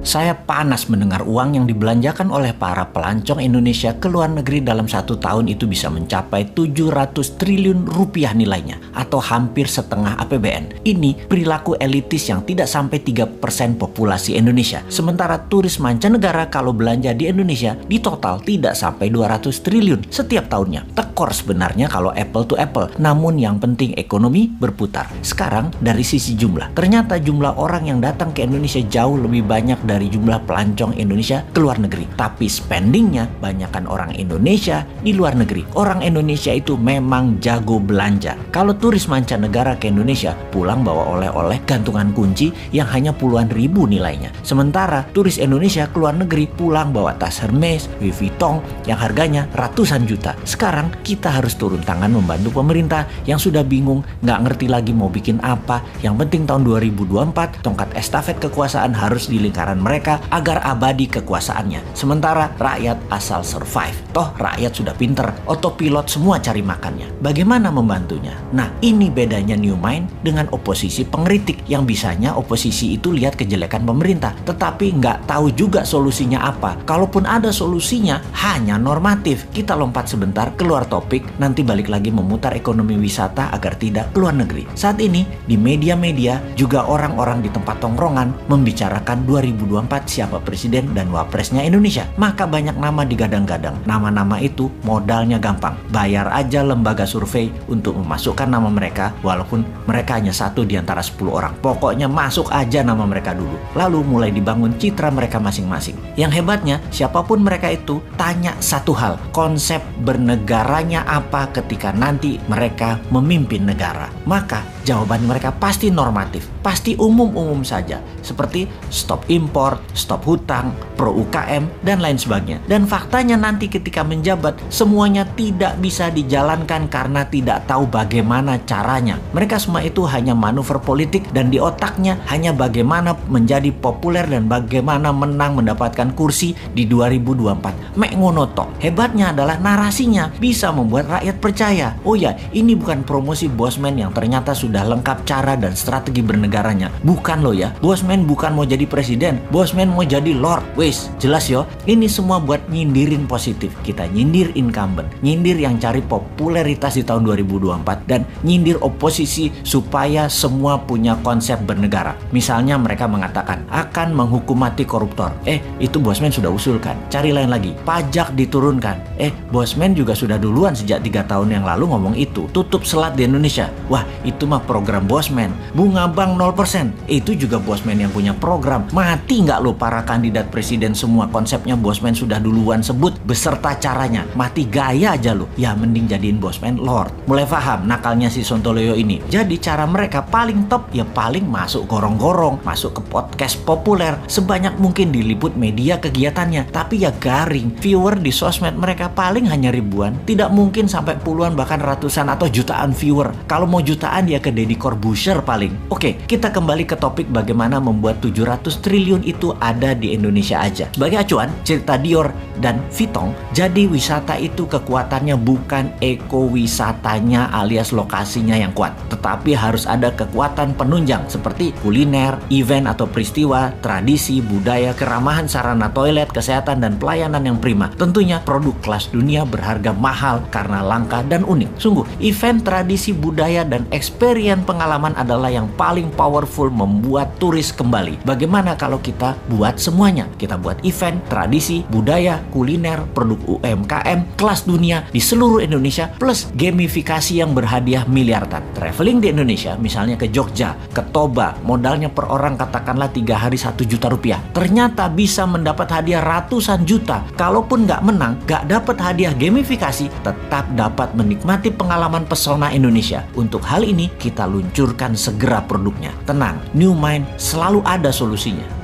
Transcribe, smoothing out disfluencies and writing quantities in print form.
Saya panas mendengar uang yang dibelanjakan oleh para pelancong Indonesia ke luar negeri dalam 1 tahun itu bisa mencapai 700 triliun rupiah nilainya, atau hampir setengah APBN. Ini perilaku elitis yang tidak sampai 3% populasi Indonesia. Sementara turis mancanegara kalau belanja di Indonesia di total tidak sampai 200 triliun setiap tahunnya. Tekor sebenarnya kalau apple to apple, namun yang penting ekonomi berputar. Sekarang dari sisi jumlah, ternyata jumlah orang yang datang ke Indonesia jauh lebih banyak dari jumlah pelancong Indonesia ke luar negeri. Tapi spendingnya banyakkan orang Indonesia di luar negeri. Orang Indonesia itu memang jago belanja. Kalau turis mancanegara ke Indonesia pulang bawa oleh-oleh gantungan kunci yang hanya puluhan ribu nilainya. Sementara turis Indonesia ke luar negeri pulang bawa tas Hermes, Louis Vuitton yang harganya ratusan juta. Sekarang kita harus turun tangan membantu pemerintah yang sudah bingung, nggak ngerti lagi mau bikin apa. Yang penting tahun 2024 tongkat estafet kekuasaan harus di lingkaran mereka agar abadi kekuasaannya. Sementara rakyat asal survive. Toh rakyat sudah pinter, otopilot semua cari makannya. Bagaimana membantunya? Nah, ini bedanya New Mind dengan oposisi pengkritik yang bisanya oposisi itu lihat kejelekan pemerintah, tetapi nggak tahu juga solusinya apa. Kalaupun ada solusinya, hanya normatif. Kita lompat sebentar keluar topik, nanti balik lagi memutar ekonomi wisata agar tidak keluar negeri. Saat ini di media-media juga orang-orang di tempat tongkrongan membicarakan 2024 siapa presiden dan wapresnya Indonesia. Maka banyak nama digadang-gadang. Nama-nama itu modalnya gampang. Bayar aja lembaga survei untuk memasukkan nama mereka, walaupun mereka hanya 1 di antara 10 orang. Pokoknya masuk aja nama mereka dulu. Lalu mulai dibangun citra mereka masing-masing. Yang hebatnya, siapapun mereka itu, tanya satu hal. Konsep bernegaranya apa ketika nanti mereka memimpin negara? Maka jawaban mereka pasti normatif. Pasti umum-umum saja. Seperti stop import, stop hutang, pro UKM, dan lain sebagainya. Dan faktanya nanti ketika menjabat, semuanya tidak bisa dijalankan karena tidak tahu bagaimana caranya. Mereka semua itu hanya manuver politik dan di otaknya hanya bagaimana menjadi populer dan bagaimana menang mendapatkan kursi di 2024. Mek ngono tok. Hebatnya adalah narasinya bisa membuat rakyat percaya. Oh ya, ini bukan promosi Bosman yang ternyata sudah lengkap cara dan strategi bernegaranya. Bukan loh ya. Bosman bukan mau jadi presiden. Bosman mau jadi lord. Wes, jelas yo. Ini semua buat nyindirin positif. Kita nyindir incumbent, nyindir yang cari popularitas di tahun 2024 dan nyindir oposisi supaya semua punya konsep bernegara. Misalnya mereka mengatakan akan menghukum mati koruptor. Itu Bosman sudah usulkan. Cari lain lagi. Pajak diturunkan. Bosman juga sudah duluan sejak 3 tahun yang lalu ngomong itu. Tutup selat di Indonesia. Wah, itu mah program Bosman. Bunga bank 0%. Itu juga Bosman yang punya program. Mati nggak lo para kandidat presiden semua konsepnya Bosman sudah duluan sebut beserta caranya. Mati gaya aja lo. Ya mending jadiin Bosman lord. Mulai paham nakalnya si Sontoloyo ini. Jadi cara mereka paling top ya paling masuk gorong-gorong, masuk ke podcast populer, sebanyak mungkin diliput media kegiatannya. Tapi ya garing. Viewer di sosmed mereka paling hanya ribuan. Tidak mungkin sampai puluhan bahkan ratusan atau jutaan viewer. Kalau mau jutaan ya ke Deddy Corbuzier paling. Oke, kita kembali ke topik bagaimana membuat 700 triliun itu ada di Indonesia aja. Sebagai acuan, cerita Dior dan Vuitton, jadi wisata itu kekuatannya bukan ekowisatanya alias lokasinya yang kuat, tetapi harus ada kekuatan penunjang seperti kuliner, event atau peristiwa, tradisi, budaya, keramahan sarana toilet, kesehatan dan pelayanan yang prima. Tentunya produk kelas dunia berharga mahal karena langka dan unik. Sungguh, event, tradisi, budaya dan experience pengalaman adalah yang paling powerful membuat turis kembali. Bagaimana kalau kita buat semuanya? Kita buat event, tradisi, budaya, kuliner, produk UMKM, kelas dunia di seluruh Indonesia plus gamifikasi yang berhadiah miliaran. Traveling di Indonesia, misalnya ke Jogja, ke Toba, modalnya per orang katakanlah 3 hari 1 juta rupiah. Ternyata bisa mendapat hadiah ratusan juta. Kalaupun nggak menang, nggak dapat hadiah gamifikasi, tetap dapat menikmati pengalaman pesona Indonesia. Untuk hal ini, kita luncurkan segera produknya. Tenang, New Mind selalu ada solusinya.